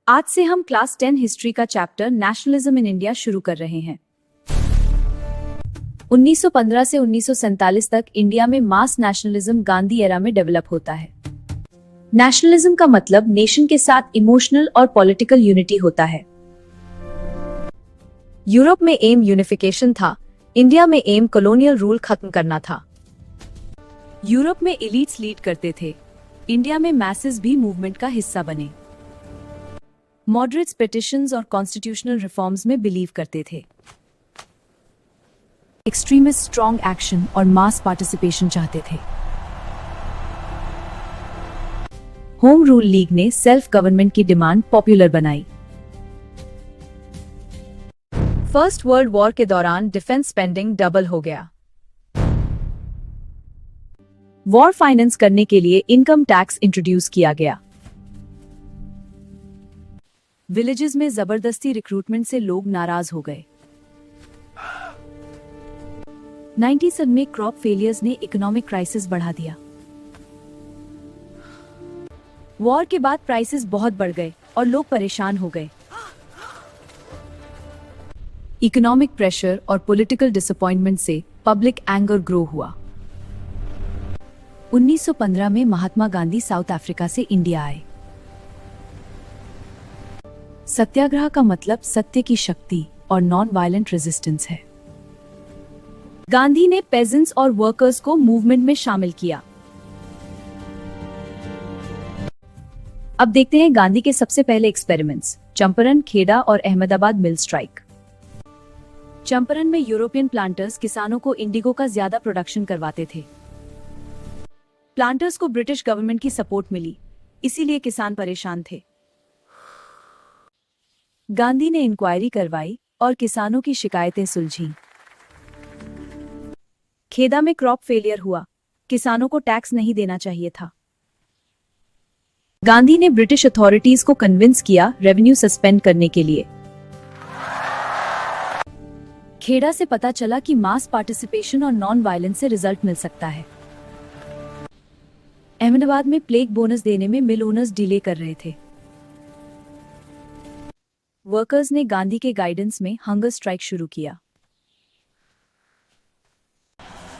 आज से हम क्लास 10 हिस्ट्री का चैप्टर नेशनलिज्म इन इंडिया शुरू कर रहे हैं। 1915 से 1947 तक इंडिया में मास नेशनलिज्म गांधी एरा में डेवलप होता है। नेशनलिज्म का मतलब नेशन के साथ इमोशनल और पॉलिटिकल यूनिटी होता है। यूरोप में एम यूनिफिकेशन था, इंडिया में एम कॉलोनियल रूल खत्म करना था। यूरोप में एलीट्स लीड करते थे, इंडिया में मैसेस भी मूवमेंट का हिस्सा बने। मॉडरेट्स पिटिशंस और कॉन्स्टिट्यूशनल रिफॉर्म्स में बिलीव करते थे। एक्सट्रीमिस्ट स्ट्रॉन्ग एक्शन और मास पार्टिसिपेशन चाहते थे। होम रूल लीग ने सेल्फ गवर्नमेंट की डिमांड पॉपुलर बनाई। फर्स्ट वर्ल्ड वॉर के दौरान डिफेंस स्पेंडिंग डबल हो गया। वॉर फाइनेंस करने के लिए इनकम टैक्स इंट्रोड्यूस किया गया। विलेजेस में जबरदस्ती रिक्रूटमेंट से लोग नाराज हो गए। 90s में क्रॉप फेलियर्स ने इकोनॉमिक क्राइसिस बढ़ा दिया। वॉर के बाद प्राइसेस बहुत बढ़ गए और लोग परेशान हो गए। इकोनॉमिक प्रेशर और पॉलिटिकल डिसअपॉइंटमेंट से पब्लिक एंगर ग्रो हुआ। 1915 में महात्मा गांधी साउथ अफ्रीका से इंडिया आए। सत्याग्रह का मतलब सत्य की शक्ति और नॉन वायलेंट रेजिस्टेंस है। गांधी ने पेजेंट्स और वर्कर्स को मूवमेंट में शामिल किया। अब देखते हैं गांधी के सबसे पहले एक्सपेरिमेंट्स, चंपारण, खेड़ा और अहमदाबाद मिल स्ट्राइक। चंपारण में यूरोपियन प्लांटर्स किसानों को इंडिगो का ज्यादा प्रोडक्शन करवाते थे। प्लांटर्स को ब्रिटिश गवर्नमेंट की सपोर्ट मिली, इसीलिए किसान परेशान थे। गांधी ने इंक्वायरी करवाई और किसानों की शिकायतें सुलझीं। खेदा में क्रॉप फेलियर हुआ, किसानों को टैक्स नहीं देना चाहिए था। गांधी ने ब्रिटिश अथॉरिटीज को कन्विंस किया रेवेन्यू सस्पेंड करने के लिए। खेड़ा से पता चला कि मास पार्टिसिपेशन और नॉन वायलेंस से रिजल्ट मिल सकता है। अहमदाबाद में प्लेग बोनस देने में मिल ओनर्स डिले कर रहे थे। वर्कर्स ने गांधी के गाइडेंस में हंगर स्ट्राइक शुरू किया।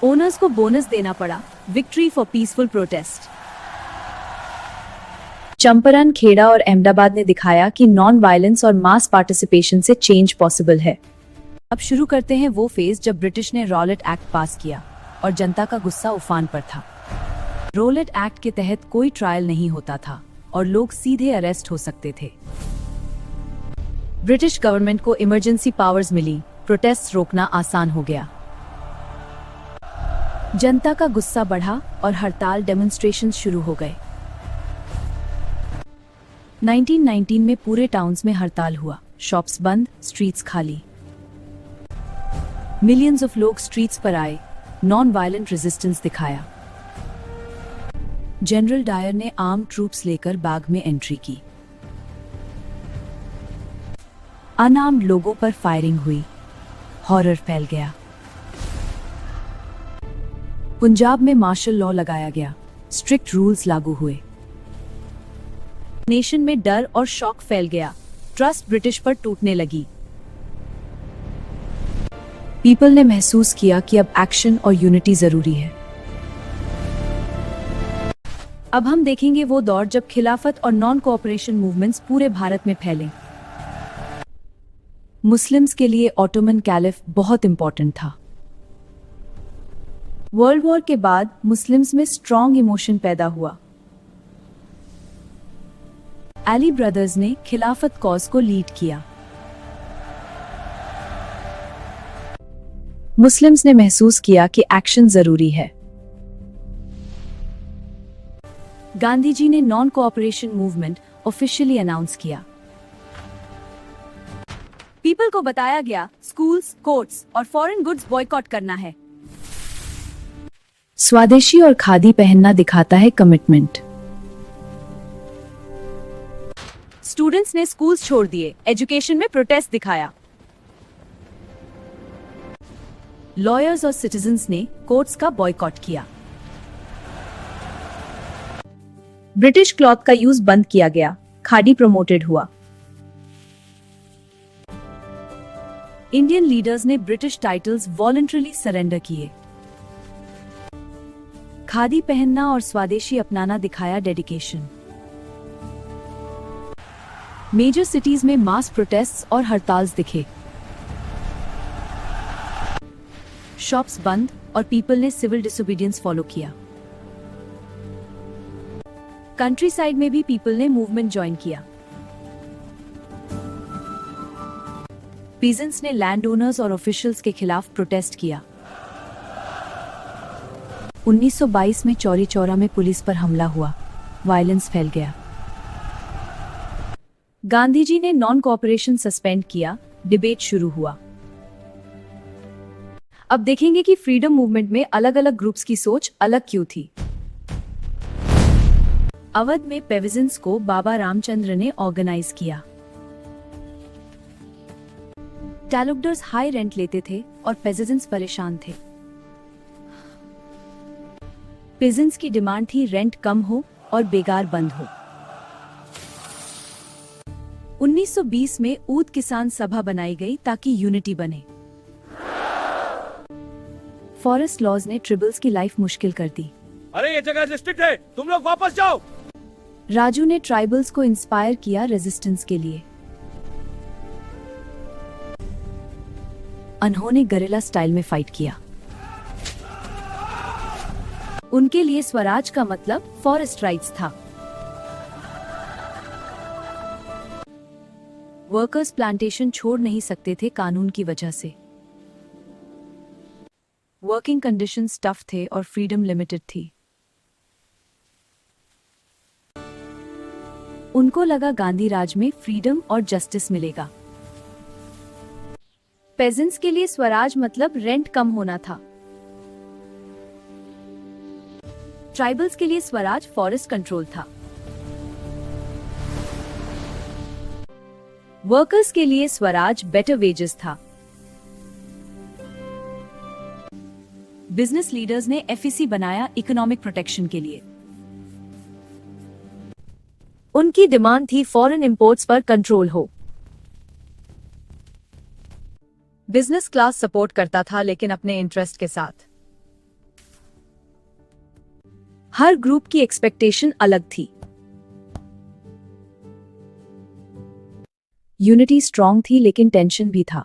ओनर्स को बोनस देना पड़ा, victory for peaceful protest. Champaran, Kheda और अहमदाबाद ने दिखाया कि नॉन वायलेंस और मास पार्टिसिपेशन से चेंज पॉसिबल है। अब शुरू करते हैं वो फेज जब ब्रिटिश ने रॉलेट एक्ट पास किया और जनता का गुस्सा उफान पर था। रॉलेट एक्ट के तहत कोई ट्रायल नहीं होता था और लोग सीधे अरेस्ट हो सकते थे। ब्रिटिश गवर्नमेंट को इमरजेंसी पावर्स मिली, प्रोटेस्ट रोकना आसान हो गया। जनता का गुस्सा बढ़ा और हड़ताल डेमोन्स्ट्रेशंस शुरू हो गए। 1919 में पूरे टाउन्स में हड़ताल हुआ, शॉप्स बंद, स्ट्रीट्स खाली। मिलियंस ऑफ लोग स्ट्रीट्स पर आए, नॉन वायलेंट रेजिस्टेंस दिखाया। जनरल डायर ने आर्म ट्रूप्स लेकर बाग में एंट्री की। अनार्म्ड लोगों पर फायरिंग हुई, हॉरर फैल गया। पंजाब में मार्शल लॉ लगाया गया, स्ट्रिक्ट रूल्स लागू हुए। नेशन में डर और शॉक फैल गया, ट्रस्ट ब्रिटिश पर टूटने लगी। पीपल ने महसूस किया कि अब एक्शन और यूनिटी जरूरी है। अब हम देखेंगे वो दौर जब खिलाफत और नॉन कोऑपरेशन मूवमेंट्स पूरे भारत में फैले। मुस्लिम्स के लिए ऑटोमन कैलिफ बहुत इंपॉर्टेंट था। वर्ल्ड वॉर के बाद मुस्लिम्स में स्ट्रॉन्ग इमोशन पैदा हुआ। अली ब्रदर्स ने खिलाफत कॉज को लीड किया। मुस्लिम्स ने महसूस किया कि एक्शन जरूरी है। गांधी जी ने non cooperation movement officially announce किया। पीपल को बताया गया स्कूल्स, कोर्ट्स और फॉरेन गुड्स बॉयकॉट करना है। स्वदेशी और खादी पहनना दिखाता है कमिटमेंट। स्टूडेंट्स ने स्कूल्स छोड़ दिए, एजुकेशन में प्रोटेस्ट दिखाया। लॉयर्स और सिटीजन्स ने कोर्ट्स का बॉयकॉट किया। ब्रिटिश क्लॉथ का यूज बंद किया गया, खादी प्रमोटेड हुआ। इंडियन लीडर्स ने ब्रिटिश टाइटल्स वॉलंटरीली सरेंडर किए। खादी पहनना और स्वदेशी अपनाना दिखाया डेडिकेशन। मेजर सिटीज में मास प्रोटेस्ट्स और हड़ताल दिखे। शॉप्स बंद और पीपल ने सिविल डिसोबीडियंस फॉलो किया। कंट्री साइड में भी पीपल ने मूवमेंट ज्वाइन किया। पीजेंट्स ने लैंड ओनर्स और ऑफिशियल्स के खिलाफ प्रोटेस्ट किया। 1922 में चौरी चौरा में पुलिस पर हमला हुआ, वायलेंस फैल गया। गांधी जी ने नॉन कोऑपरेशन सस्पेंड किया, डिबेट शुरू हुआ। अब देखेंगे कि फ्रीडम मूवमेंट में अलग अलग ग्रुप्स की सोच अलग क्यों थी। अवध में पेविजेंट्स को बाबा रामचंद्र ने ऑर्गेनाइज किया। टैलुकडर्स हाई रेंट लेते थे और पेजेंट्स परेशान थे। पेजेंट्स की डिमांड थी रेंट कम हो और बेगार बंद हो। 1920 में ऊद किसान सभा बनाई गई ताकि यूनिटी बने। फॉरेस्ट लॉज ने ट्रिबल्स की लाइफ मुश्किल कर दी। अरे ये जगह डिस्ट्रिक्ट है, तुम लोग वापस जाओ। राजू ने ट्राइबल्स को इंस्पायर किया रेजिस्टेंस के लिए। उन्होंने गरिल्ला स्टाइल में फाइट किया। उनके लिए स्वराज का मतलब फॉरेस्ट राइट्स था। वर्कर्स प्लांटेशन छोड़ नहीं सकते थे कानून की वजह से। वर्किंग कंडीशंस टफ थे और फ्रीडम लिमिटेड थी। उनको लगा गांधी राज में फ्रीडम और जस्टिस मिलेगा। पेजेंट्स के लिए स्वराज मतलब रेंट कम होना था। ट्राइबल्स के लिए स्वराज फॉरेस्ट कंट्रोल था। वर्कर्स के लिए स्वराज बेटर वेजेस था। बिजनेस लीडर्स ने एफईसी बनाया इकोनॉमिक प्रोटेक्शन के लिए। उनकी डिमांड थी फॉरेन इंपोर्ट्स पर कंट्रोल हो। बिजनेस क्लास सपोर्ट करता था लेकिन अपने इंटरेस्ट के साथ। हर ग्रुप की एक्सपेक्टेशन अलग थी। यूनिटी स्ट्रांग थी लेकिन टेंशन भी था।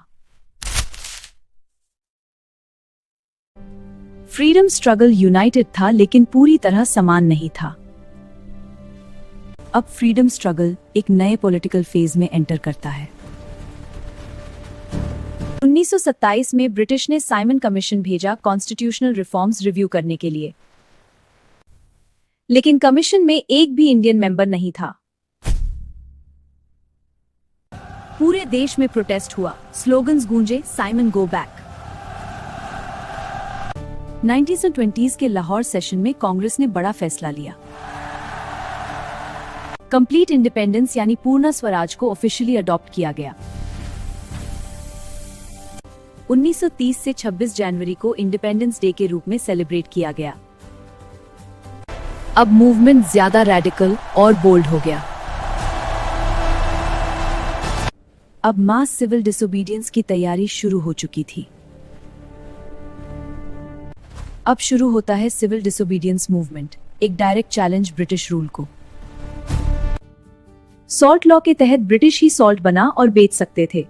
फ्रीडम स्ट्रगल यूनाइटेड था लेकिन पूरी तरह समान नहीं था। अब फ्रीडम स्ट्रगल एक नए पॉलिटिकल फेज में एंटर करता है। 1927 में ब्रिटिश ने साइमन कमीशन भेजा कॉन्स्टिट्यूशनल रिफॉर्म्स रिव्यू करने के लिए, लेकिन कमीशन में एक भी इंडियन मेंबर नहीं था। पूरे देश में प्रोटेस्ट हुआ, स्लोगन्स गूंजे, साइमन गो बैक। 1920s के लाहौर सेशन में कांग्रेस ने बड़ा फैसला लिया। कंप्लीट इंडिपेंडेंस यानी पूर्ण स्वराज को ऑफिशियली अडॉप्ट किया गया। 1930 से 26 जनवरी को इंडिपेंडेंस डे के रूप में सेलिब्रेट किया गया। अब मूवमेंट ज्यादा रैडिकल और बोल्ड हो गया। अब मास सिविल डिसोबीडियंस की तैयारी शुरू हो चुकी थी। अब शुरू होता है सिविल डिसोबीडियंस मूवमेंट, एक डायरेक्ट चैलेंज ब्रिटिश रूल को। सॉल्ट लॉ के तहत ब्रिटिश ही सॉल्ट बना और बेच सकते थे।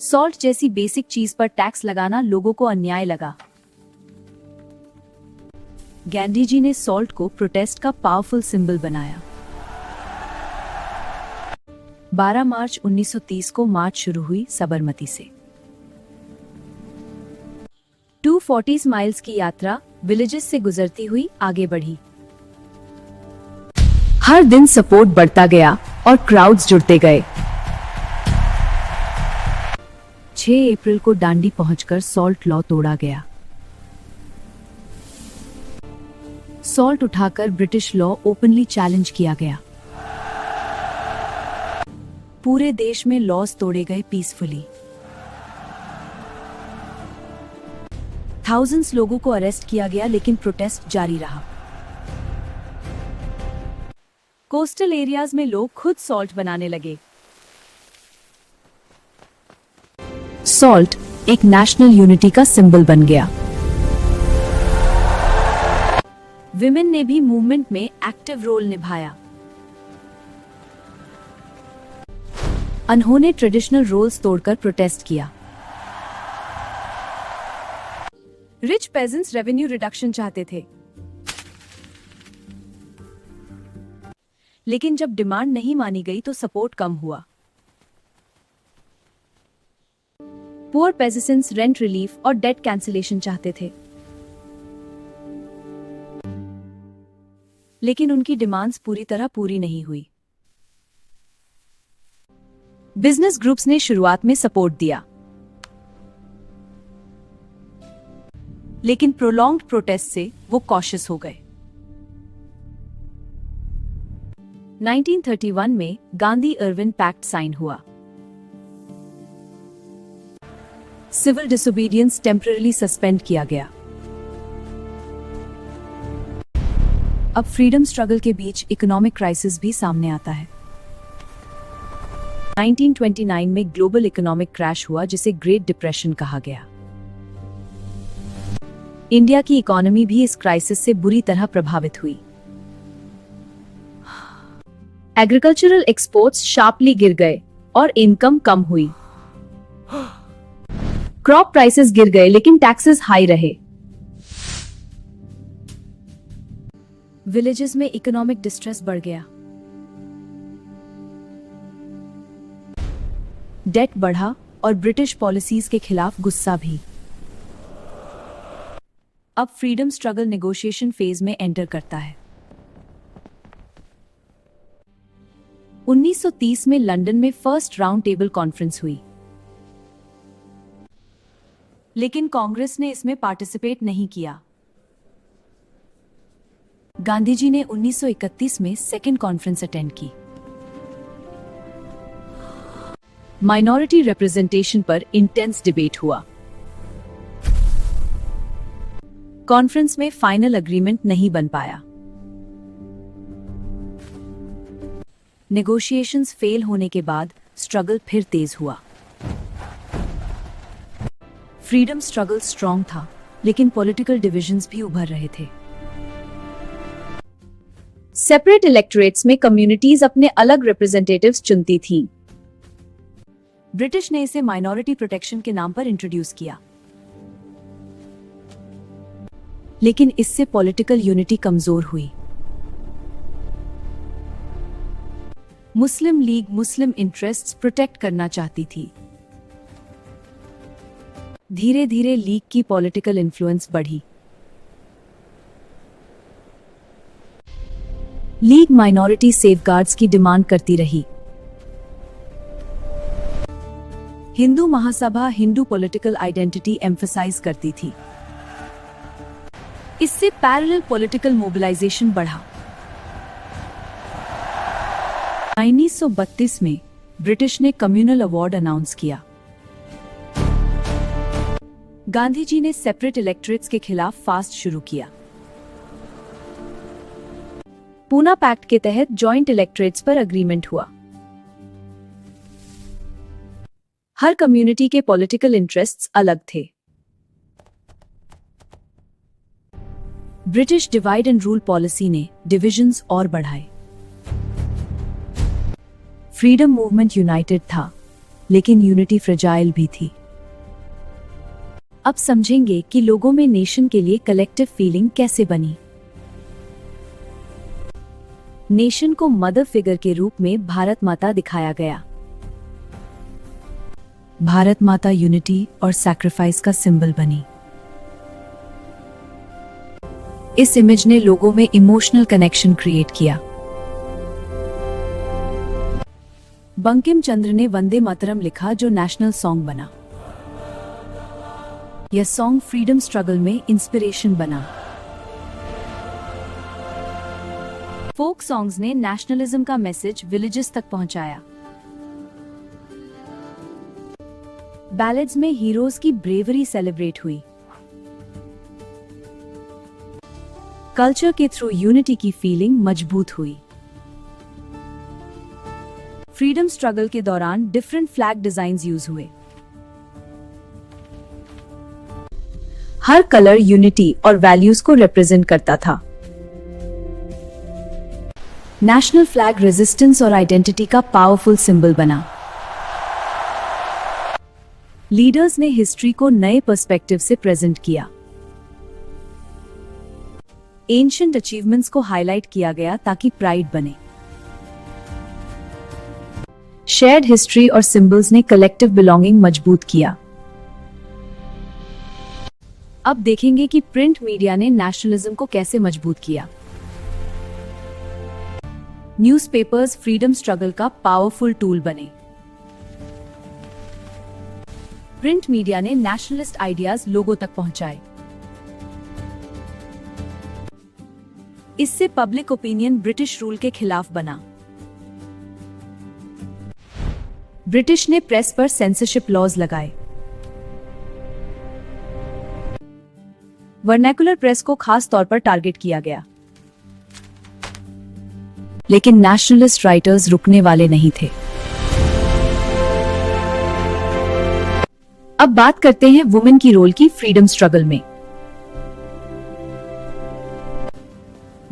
सॉल्ट जैसी बेसिक चीज पर टैक्स लगाना लोगों को अन्याय लगा। गांधी जी ने सॉल्ट को प्रोटेस्ट का पावरफुल सिंबल बनाया। 12 मार्च 1930 को मार्च शुरू हुई साबरमती से। 240 माइल्स की यात्रा विलेजेस से गुजरती हुई आगे बढ़ी। हर दिन सपोर्ट बढ़ता गया और क्राउड्स जुड़ते गए। 6 अप्रैल को डांडी पहुंचकर सॉल्ट लॉ तोड़ा गया। सॉल्ट उठाकर ब्रिटिश लॉ ओपनली चैलेंज किया गया। पूरे देश में लॉज तोड़े गए पीसफुली। थाउजेंड्स लोगों को अरेस्ट किया गया लेकिन प्रोटेस्ट जारी रहा। कोस्टल एरियाज में लोग खुद सॉल्ट बनाने लगे। सॉल्ट एक नेशनल यूनिटी का सिंबल बन गया। विमेन ने भी मूवमेंट में एक्टिव रोल निभाया। उन्होंने ट्रेडिशनल रोल्स तोड़कर प्रोटेस्ट किया। रिच पेजेंट्स रेवेन्यू रिडक्शन चाहते थे, लेकिन जब डिमांड नहीं मानी गई तो सपोर्ट कम हुआ। पुअर पेजेंट्स रेंट रिलीफ और डेट कैंसिलेशन चाहते थे, लेकिन उनकी डिमांड्स पूरी तरह पूरी नहीं हुई। बिजनेस ग्रुप्स ने शुरुआत में सपोर्ट दिया, लेकिन प्रोलॉन्ग्ड प्रोटेस्ट से वो कॉशियस हो गए। 1931 में गांधी इरविन पैक्ट साइन हुआ। सिविल डिसोबीडियंस टेम्पररी सस्पेंड किया गया। अब फ्रीडम स्ट्रगल के बीच इकोनॉमिक क्राइसिस भी सामने आता है। 1929 में ग्लोबल इकोनॉमिक क्रैश हुआ, जिसे ग्रेट डिप्रेशन कहा गया। इंडिया की इकोनॉमी भी इस क्राइसिस से बुरी तरह प्रभावित हुई। एग्रीकल्चरल एक्सपोर्ट्स शार्पली गिर गए और इनकम कम हुई। क्रॉप प्राइसेस गिर गए, लेकिन टैक्सेस हाई रहे। विलेजेस में इकोनॉमिक डिस्ट्रेस बढ़ गया। डेट बढ़ा और ब्रिटिश पॉलिसीज के खिलाफ गुस्सा भी। अब फ्रीडम स्ट्रगल नेगोशिएशन फेज में एंटर करता है। 1930 में लंदन में फर्स्ट राउंड टेबल कॉन्फ्रेंस हुई, लेकिन कांग्रेस ने इसमें पार्टिसिपेट नहीं किया। गांधी जी ने 1931 में सेकेंड कॉन्फ्रेंस अटेंड की। माइनॉरिटी रिप्रेजेंटेशन पर इंटेंस डिबेट हुआ। कॉन्फ्रेंस में फाइनल एग्रीमेंट नहीं बन पाया। नेगोशिएशंस फेल होने के बाद स्ट्रगल फिर तेज हुआ। फ्रीडम स्ट्रगल स्ट्रॉन्ग था, लेकिन पॉलिटिकल डिविजन्स भी उभर रहे थे। सेपरेट इलेक्टोरेट्स में कम्युनिटीज अपने अलग रिप्रेजेंटेटिव्स चुनती थीं। ब्रिटिश ने इसे माइनॉरिटी प्रोटेक्शन के नाम पर इंट्रोड्यूस किया, लेकिन इससे पॉलिटिकल यूनिटी कमजोर हुई। मुस्लिम लीग मुस्लिम इंटरेस्ट्स प्रोटेक्ट करना चाहती थी। धीरे धीरे लीग की पॉलिटिकल इन्फ्लुएंस बढ़ी। लीग माइनॉरिटी सेफगार्ड्स की डिमांड करती रही। Hindu Mahasabha Hindu political identity emphasise करती थी। इससे पैरेलल पॉलिटिकल मोबिलाइजेशन बढ़ा। 1932 में ब्रिटिश ने कम्युनल अवार्ड अनाउंस किया। गांधी जी ने सेपरेट इलेक्टोरेट्स के खिलाफ फास्ट शुरू किया। पूना पैक्ट के तहत जॉइंट इलेक्टोरेट्स पर अग्रीमेंट हुआ। हर कम्युनिटी के पॉलिटिकल इंटरेस्ट्स अलग थे। British divide and rule policy ने डिविजन्स और बढ़ाए। फ्रीडम मूवमेंट यूनाइटेड था, लेकिन यूनिटी फ्रेजाइल भी थी। अब समझेंगे कि लोगों में नेशन के लिए कलेक्टिव फीलिंग कैसे बनी। नेशन को मदर फिगर के रूप में भारत माता दिखाया गया। भारत माता यूनिटी और सैक्रिफाइस का सिंबल बनी। इस इमेज ने लोगों में इमोशनल कनेक्शन क्रिएट किया। बंकिम चंद्र ने वंदे मातरम लिखा, जो नेशनल सॉन्ग बना। यह सॉन्ग फ्रीडम स्ट्रगल में इंस्पिरेशन बना। फोक सॉन्ग्स ने नेशनलिज्म का मैसेज विलेजेस तक पहुंचाया। बैलेड्स में हीरोज की ब्रेवरी सेलिब्रेट हुई। कल्चर के थ्रू यूनिटी की फीलिंग मजबूत हुई। फ्रीडम स्ट्रगल के दौरान डिफरेंट फ्लैग डिजाइन्स यूज हुए। हर कलर यूनिटी और वैल्यूज को रिप्रेजेंट करता था। नेशनल फ्लैग रेजिस्टेंस और आइडेंटिटी का पावरफुल सिंबल बना। लीडर्स ने हिस्ट्री को नए पर्सपेक्टिव से प्रेजेंट किया। एंशिएंट अचीवमेंट्स को हाईलाइट किया गया ताकि प्राइड बने। शेयर्ड हिस्ट्री और सिंबल्स ने कलेक्टिव बिलोंगिंग मजबूत किया। अब देखेंगे कि प्रिंट मीडिया ने नेशनलिज्म को कैसे मजबूत किया। न्यूज़पेपर्स फ्रीडम स्ट्रगल का पावरफुल टूल बने। प्रिंट मीडिया ने नेशनलिस्ट आइडियाज लोगों तक पहुंचाए। इससे पब्लिक ओपिनियन ब्रिटिश रूल के खिलाफ बना। ब्रिटिश ने प्रेस पर सेंसरशिप लॉज लगाए। वर्नैकुलर प्रेस को खास तौर पर टारगेट किया गया। लेकिन नेशनलिस्ट राइटर्स रुकने वाले नहीं थे। अब बात करते हैं वुमेन की रोल की फ्रीडम स्ट्रगल में।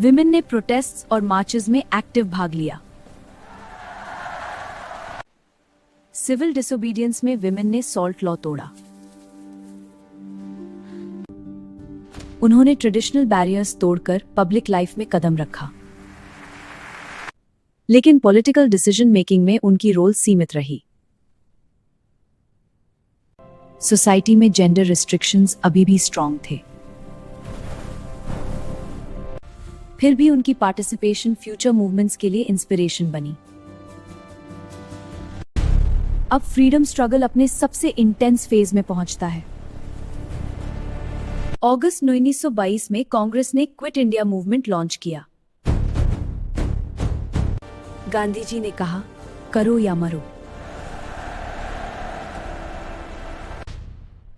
विमेन ने प्रोटेस्ट्स और मार्चेस में एक्टिव भाग लिया। सिविल डिसोबीडियंस में विमेन ने सॉल्ट लॉ तोड़ा। उन्होंने ट्रेडिशनल बैरियर्स तोड़कर पब्लिक लाइफ में कदम रखा। लेकिन पॉलिटिकल डिसीजन मेकिंग में उनकी रोल सीमित रही। सोसाइटी में जेंडर रिस्ट्रिक्शंस अभी भी स्ट्रॉन्ग थे। फिर भी उनकी पार्टिसिपेशन फ्यूचर मूवमेंट्स के लिए इंस्पिरेशन बनी। अब फ्रीडम स्ट्रगल अपने सबसे इंटेंस फेज में पहुंचता है। अगस्त 1922 में कांग्रेस ने क्विट इंडिया मूवमेंट लॉन्च किया। गांधी जी ने कहा, करो या मरो।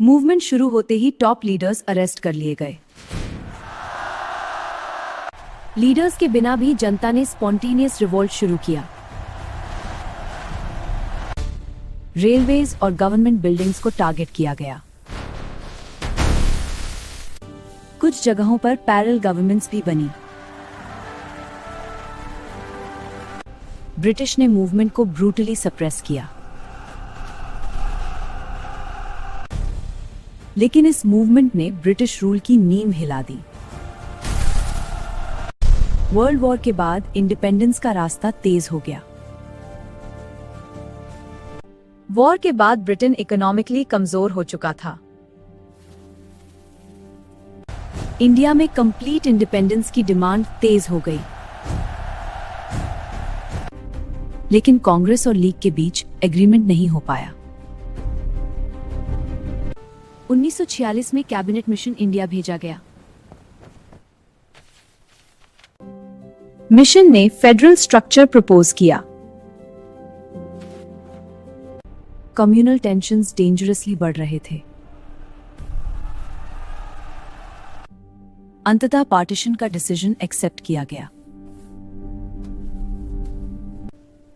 मूवमेंट शुरू होते ही टॉप लीडर्स अरेस्ट कर लिए गए। लीडर्स के बिना भी जनता ने स्पॉन्टेनियस रिवोल्ट शुरू किया। रेलवेज और गवर्नमेंट बिल्डिंग्स को टारगेट किया गया। कुछ जगहों पर पैरेलल गवर्नमेंट्स भी बनी। ब्रिटिश ने मूवमेंट को ब्रूटली सप्रेस किया। लेकिन इस मूवमेंट ने ब्रिटिश रूल की नींव हिला दी। वर्ल्ड वॉर के बाद इंडिपेंडेंस का रास्ता तेज हो गया। वॉर के बाद ब्रिटेन इकोनॉमिकली कमजोर हो चुका था। इंडिया में कंप्लीट इंडिपेंडेंस की डिमांड तेज हो गई। लेकिन कांग्रेस और लीग के बीच एग्रीमेंट नहीं हो पाया। 1946 में कैबिनेट मिशन इंडिया भेजा गया। मिशन ने फेडरल स्ट्रक्चर प्रपोज किया। कम्युनल टेंशन्स डेंजरसली बढ़ रहे थे। अंततः पार्टीशन का डिसीजन एक्सेप्ट किया गया।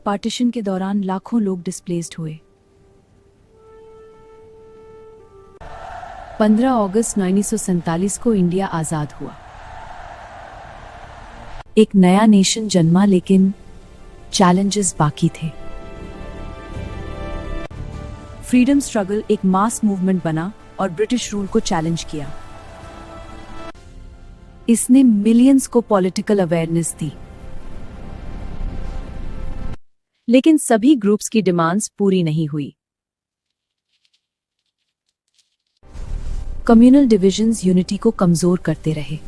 पार्टीशन के दौरान लाखों लोग डिस्प्लेस्ड हुए। 15 अगस्त 1947 को इंडिया आजाद हुआ। एक नया नेशन जन्मा, लेकिन चैलेंजेस बाकी थे। फ्रीडम स्ट्रगल एक मास मूवमेंट बना और ब्रिटिश रूल को चैलेंज किया। इसने मिलियंस को पॉलिटिकल अवेयरनेस दी। लेकिन सभी ग्रुप्स की डिमांड्स पूरी नहीं हुई। कम्युनल डिविजन्स यूनिटी को कमजोर करते रहे।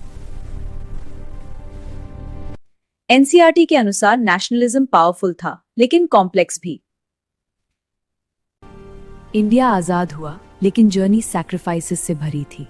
एनसीईआरटी के अनुसार नेशनलिज्म पावरफुल था, लेकिन कॉम्प्लेक्स भी। इंडिया आजाद हुआ, लेकिन जर्नी सैक्रिफाइसेस से भरी थी।